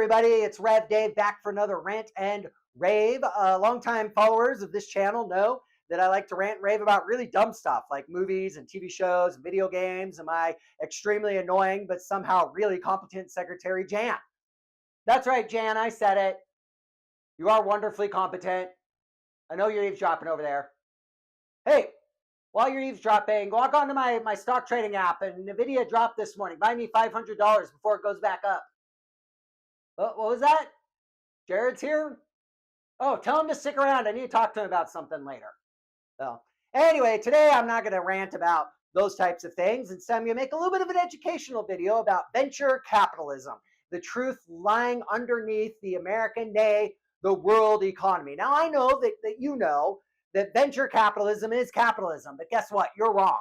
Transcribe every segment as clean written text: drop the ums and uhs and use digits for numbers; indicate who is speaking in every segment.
Speaker 1: everybody, it's Rev Dave back for another rant and rave. Longtime followers of this channel know that I like to rant and rave about really dumb stuff like movies and TV shows and video games and my extremely annoying but somehow really competent secretary, Jan. That's right, Jan, I said it. You are wonderfully competent. I know you're eavesdropping over there. Hey, while you're eavesdropping, log on to my stock trading app, and NVIDIA dropped this morning. Buy me $500 before it goes back up. What was that? Jared's here? Oh, tell him to stick around. I need to talk to him about something later. So, anyway, today I'm not going to rant about those types of things. Instead, I'm going to make a little bit of an educational video about venture capitalism, the truth lying underneath the American, nay, the world economy. Now, I know that you know that venture capitalism is capitalism, but guess what? You're wrong.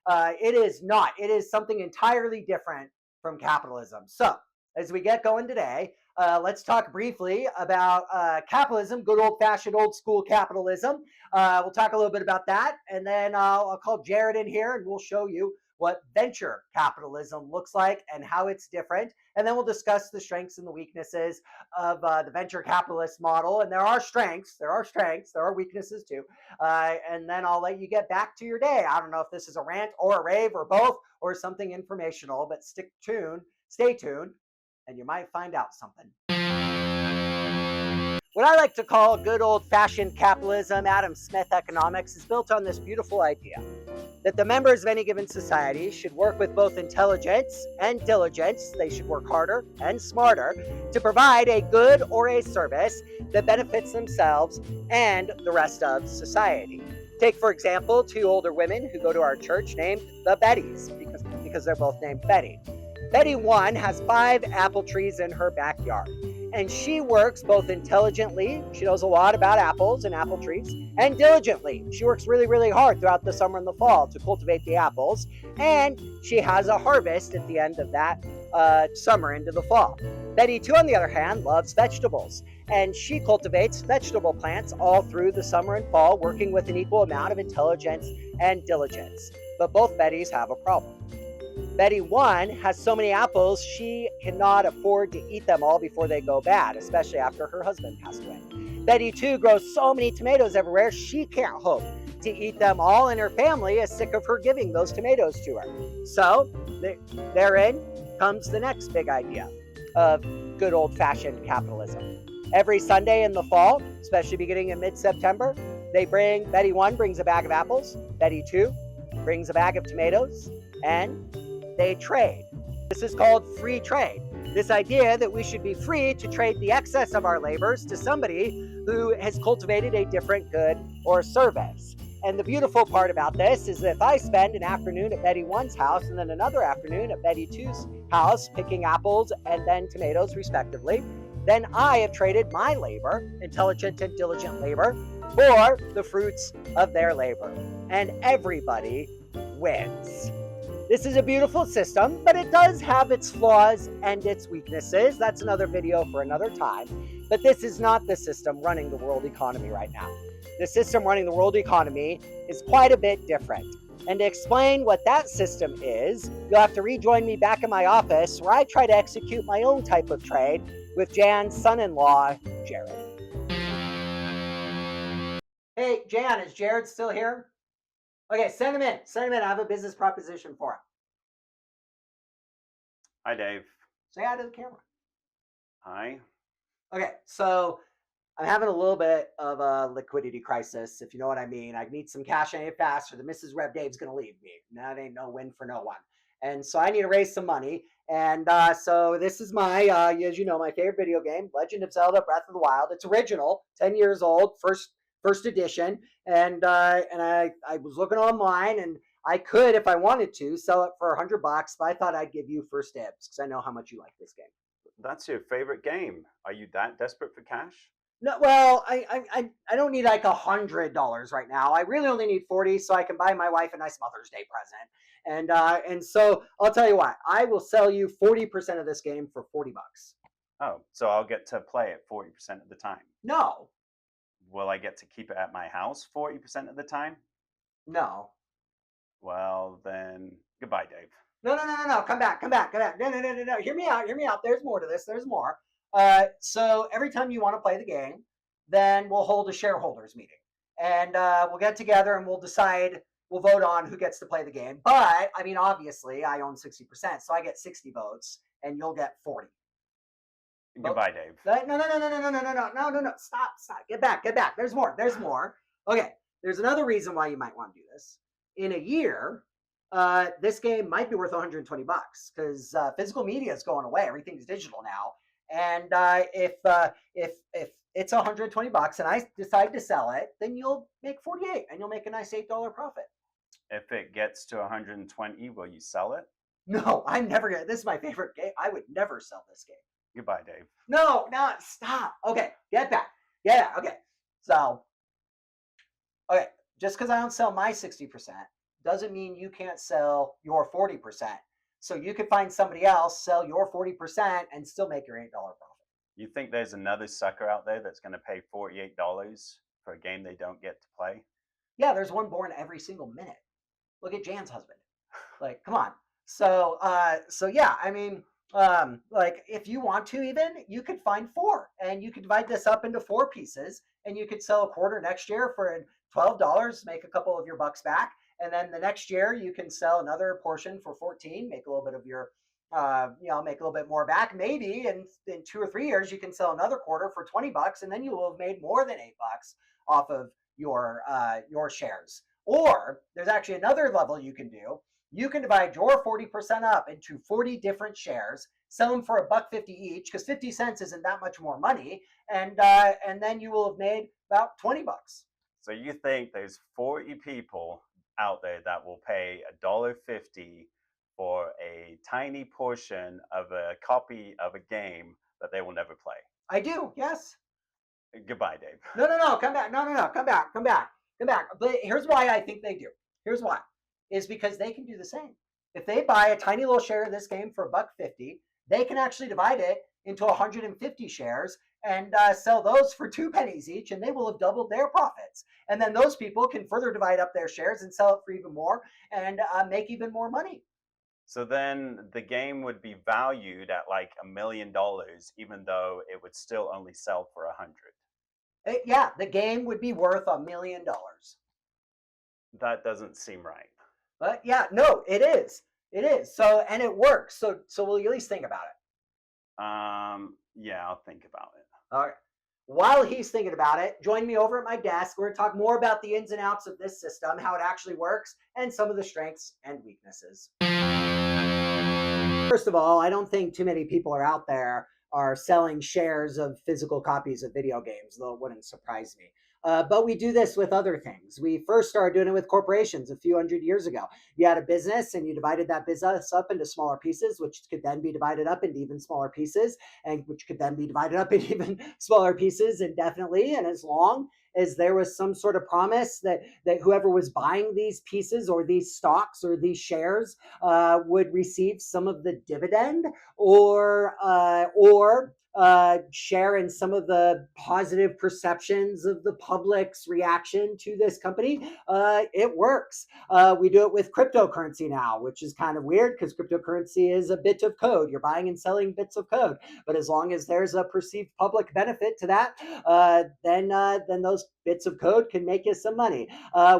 Speaker 1: It is not. It is something entirely different from capitalism. So, as we get going today, let's talk briefly about capitalism, good old-fashioned old-school capitalism. We'll talk a little bit about that, and then I'll call Jared in here, and we'll show you what venture capitalism looks like and how it's different. And then we'll discuss the strengths and the weaknesses of the venture capitalist model. And there are strengths, there are weaknesses too. And then I'll let you get back to your day. I don't know if this is a rant or a rave or both or something informational, but stay tuned, and you might find out something. What I like to call good old-fashioned capitalism, Adam Smith economics, is built on this beautiful idea that the members of any given society should work with both intelligence and diligence. They should work harder and smarter to provide a good or a service that benefits themselves and the rest of society. Take, for example, two older women who go to our church named the Bettys, because they're both named Betty. Betty 1 has 5 apple trees in her backyard, and she works both intelligently, she knows a lot about apples and apple trees, and diligently. She works really, really hard throughout the summer and the fall to cultivate the apples, and she has a harvest at the end of that summer into the fall. Betty 2, on the other hand, loves vegetables, and she cultivates vegetable plants all through the summer and fall, working with an equal amount of intelligence and diligence. But both Bettys have a problem. Betty 1 has so many apples, she cannot afford to eat them all before they go bad, especially after her husband passed away. Betty 2 grows so many tomatoes everywhere, she can't hope to eat them all, and her family is sick of her giving those tomatoes to her. So, therein comes the next big idea of good old-fashioned capitalism. Every Sunday in the fall, especially beginning in mid-September, Betty 1 brings a bag of apples, Betty 2 brings a bag of tomatoes, and they trade. This is called free trade. This idea that we should be free to trade the excess of our labors to somebody who has cultivated a different good or service. And the beautiful part about this is that if I spend an afternoon at Betty 1's house and then another afternoon at Betty 2's house picking apples and then tomatoes respectively, then I have traded my labor, intelligent and diligent labor, for the fruits of their labor. And everybody wins. This is a beautiful system, but it does have its flaws and its weaknesses. That's another video for another time. But this is not the system running the world economy right now. The system running the world economy is quite a bit different. And to explain what that system is, you'll have to rejoin me back in my office where I try to execute my own type of trade with Jan's son-in-law, Jared. Hey, Jan, is Jared still here? Okay, send him in. I have a business proposition for him.
Speaker 2: Hi, Dave.
Speaker 1: Say hi to the camera.
Speaker 2: Hi.
Speaker 1: Okay, so I'm having a little bit of a liquidity crisis, if you know what I mean. I need some cash any faster. The Mrs. Rev Dave's going to leave me. That ain't no win for no one. And so I need to raise some money. And so this is my, as you know, my favorite video game, Legend of Zelda Breath of the Wild. It's original, 10 years old, first edition. And I was looking online, and I could, if I wanted to, sell it for $100, but I thought I'd give you first dibs because I know how much you like this game.
Speaker 2: That's your favorite game. Are you that desperate for cash?
Speaker 1: No, well, I don't need like $100 right now. I really only need 40 so I can buy my wife a nice Mother's Day present. And so I'll tell you what, I will sell you 40% of this game for $40.
Speaker 2: Oh, so I'll get to play it 40% of the time.
Speaker 1: No.
Speaker 2: Will I get to keep it at my house 40% of the time?
Speaker 1: No.
Speaker 2: Well, then goodbye, Dave.
Speaker 1: No. Come back. No. Hear me out. There's more to this. There's more. So every time you want to play the game, then we'll hold a shareholders meeting, and we'll get together and we'll decide. We'll vote on who gets to play the game. But I mean, obviously, I own 60%, so I get 60 votes, and you'll get 40 votes.
Speaker 2: Goodbye, Dave.
Speaker 1: No, no, no, no, no, no, no, no, no, no, no, no. Stop, stop. Get back, get back. There's more. There's more. Okay. There's another reason why you might want to do this. In a year, this game might be worth 120 bucks because physical media is going away. Everything's digital now. And if it's 120 bucks and I decide to sell it, then you'll make 48 and you'll make a nice $8 profit.
Speaker 2: If it gets to 120, will you sell it?
Speaker 1: No, I'm never gonna. This is my favorite game. I would never sell this game.
Speaker 2: Goodbye, Dave.
Speaker 1: No, no, stop. Okay, get back. Yeah, okay. So, okay, just because I don't sell my 60% doesn't mean you can't sell your 40%. So you could find somebody else, sell your 40%, and still make your $8 profit.
Speaker 2: You think there's another sucker out there that's going to pay $48 for a game they don't get to play?
Speaker 1: Yeah, there's one born every single minute. Look at Jan's husband. Like, come on. So yeah, I mean, like if you want to, even you could find four, and you could divide this up into four pieces, and you could sell a quarter next year for $12, make a couple of your bucks back, and then the next year you can sell another portion for 14, make a little bit of your, make a little bit more back. Maybe in 2 or 3 years you can sell another quarter for 20 bucks, and then you will have made more than $8 off of your shares. Or there's actually another level you can do. You can divide your 40% up into 40 different shares, sell them for $1.50 each, because 50 cents isn't that much more money, and then you will have made about 20 bucks.
Speaker 2: So you think there's 40 people out there that will pay $1.50 for a tiny portion of a copy of a game that they will never play?
Speaker 1: I do, yes.
Speaker 2: Goodbye, Dave.
Speaker 1: No, no, no, come back. No, no, no, come back, come back, come back. But here's why I think they do. Here's why. Is because they can do the same. If they buy a tiny little share of this game for $1.50, they can actually divide it into 150 shares and sell those for 2 pennies each, and they will have doubled their profits. And then those people can further divide up their shares and sell it for even more and make even more money.
Speaker 2: So then the game would be valued at like $1 million, even though it would still only sell for 100.
Speaker 1: Yeah, the game would be worth $1 million.
Speaker 2: That doesn't seem right.
Speaker 1: But yeah, no, it is. It is. So, and it works. So will you at least think about it?
Speaker 2: Yeah, I'll think about it.
Speaker 1: All right. While he's thinking about it, join me over at my desk. We're going to talk more about the ins and outs of this system, how it actually works, and some of the strengths and weaknesses. First of all, I don't think too many people are out there are selling shares of physical copies of video games, though it wouldn't surprise me. But we do this with other things. We first started doing it with corporations a few hundred years ago. You had a business and you divided that business up into smaller pieces, which could then be divided up into even smaller pieces, and which could then be divided up into even smaller pieces indefinitely. And as long as there was some sort of promise that whoever was buying these pieces or these stocks or these shares would receive some of the dividend or share in some of the positive perceptions of the public's reaction to this company, it works. We do it with cryptocurrency now, which is kind of weird because cryptocurrency is a bit of code. You're buying and selling bits of code. But as long as there's a perceived public benefit to that, then those bits of code can make you some money.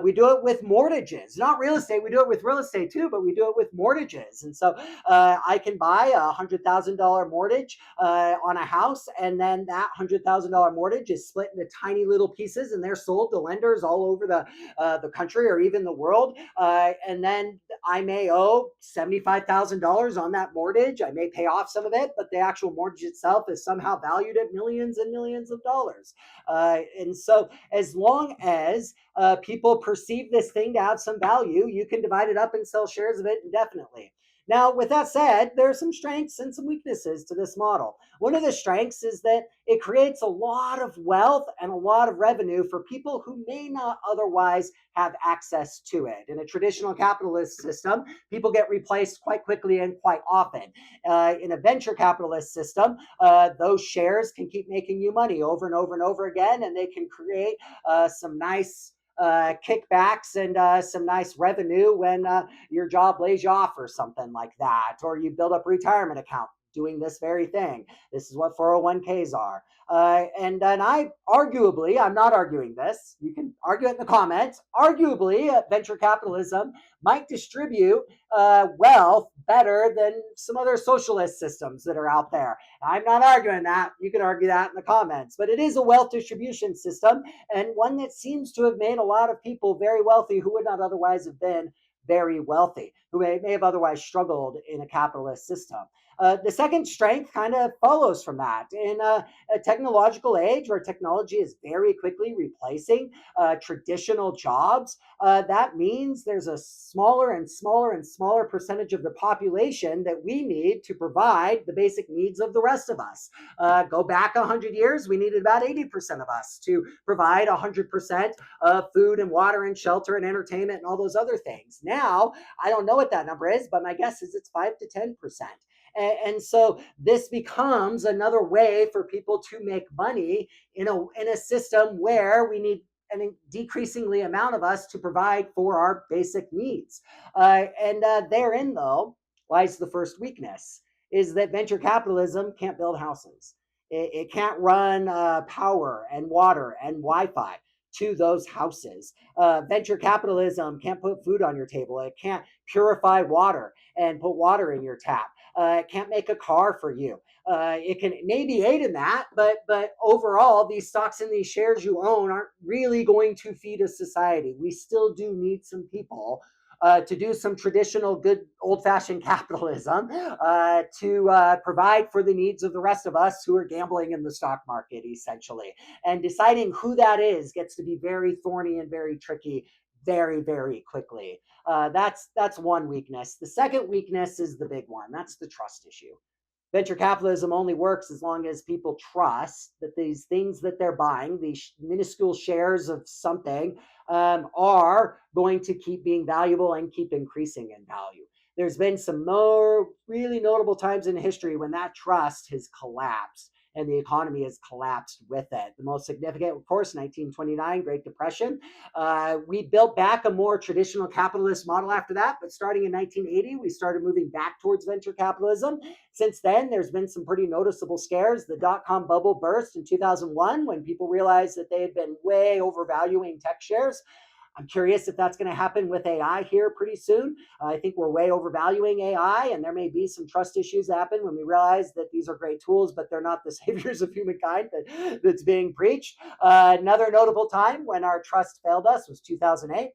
Speaker 1: We do it with mortgages, not real estate. We do it with real estate too, but we do it with mortgages. And so I can buy a $100,000 mortgage on a house, and then that $100,000 mortgage is split into tiny little pieces, and they're sold to lenders all over the country or even the world. And then I may owe $75,000 on that mortgage. I may pay off some of it, but the actual mortgage itself is somehow valued at millions and millions of dollars. And so as long as people perceive this thing to have some value, you can divide it up and sell shares of it indefinitely. Now, with that said, there are some strengths and some weaknesses to this model. One of the strengths is that it creates a lot of wealth and a lot of revenue for people who may not otherwise have access to it. In a traditional capitalist system, people get replaced quite quickly and quite often. In a venture capitalist system, those shares can keep making you money over and over and over again, and they can create some nice kickbacks and some nice revenue when your job lays you off or something like that, or you build up a retirement account doing this very thing. This is what 401ks are. And I arguably, I'm not arguing this. You can argue it in the comments. Arguably, venture capitalism might distribute wealth better than some other socialist systems that are out there. I'm not arguing that. You can argue that in the comments. But it is a wealth distribution system, and one that seems to have made a lot of people very wealthy who would not otherwise have been very wealthy, who may have otherwise struggled in a capitalist system. The second strength kind of follows from that. In a technological age where technology is very quickly replacing traditional jobs, that means there's a smaller and smaller and smaller percentage of the population that we need to provide the basic needs of the rest of us. Go back 100 years, we needed about 80% of us to provide 100% of food and water and shelter and entertainment and all those other things. Now, I don't know what that number is, but my guess is it's 5 to 10%. And so this becomes another way for people to make money in a system where we need an decreasingly amount of us to provide for our basic needs. And therein, though, lies the first weakness, is that venture capitalism can't build houses. It can't run power and water and Wi-Fi to those houses. Venture capitalism can't put food on your table. It can't purify water and put water in your tap. It can't make a car for you. It can maybe aid in that, but overall, these stocks and these shares you own aren't really going to feed a society. We still do need some people to do some traditional good old-fashioned capitalism to provide for the needs of the rest of us who are gambling in the stock market, essentially. And deciding who that is gets to be very thorny and very tricky very, very quickly. That's one weakness. The second weakness is the big one. That's the trust issue. Venture capitalism only works as long as people trust that these things that they're buying, these minuscule shares of something, are going to keep being valuable and keep increasing in value. There's been some more really notable times in history when that trust has collapsed and the economy has collapsed with it. The most significant, of course, 1929, Great Depression. We built back a more traditional capitalist model after that, but starting in 1980, we started moving back towards venture capitalism. Since then, there's been some pretty noticeable scares. The dot-com bubble burst in 2001 when people realized that they had been way overvaluing tech shares. I'm curious if that's going to happen with AI here pretty soon. I think we're way overvaluing AI, and there may be some trust issues that happen when we realize that these are great tools, but they're not the saviors of humankind that's being preached. Another notable time when our trust failed us was 2008.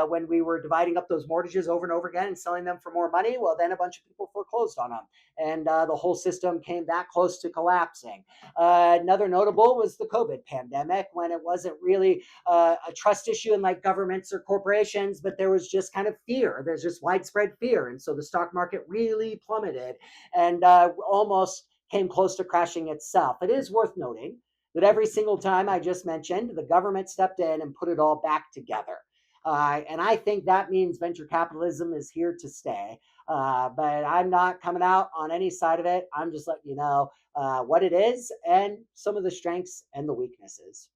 Speaker 1: When we were dividing up those mortgages over and over again and selling them for more money. Well, then a bunch of people foreclosed on them, and the whole system came that close to collapsing. Another notable was the COVID pandemic, when it wasn't really a trust issue in like governments or corporations, but there was just kind of fear. There's just widespread fear. And so the stock market really plummeted and almost came close to crashing itself. It is worth noting that every single time I just mentioned, the government stepped in and put it all back together. And I think that means venture capitalism is here to stay. But I'm not coming out on any side of it. I'm just letting you know what it is and some of the strengths and the weaknesses.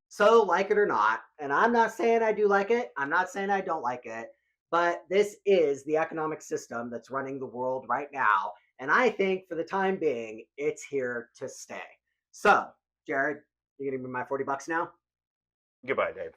Speaker 1: So, like it or not, and I'm not saying I do like it, I'm not saying I don't like it, but this is the economic system that's running the world right now. And I think for the time being, it's here to stay. So, Jared, you gonna give me my $40 now?
Speaker 2: Goodbye, Dave.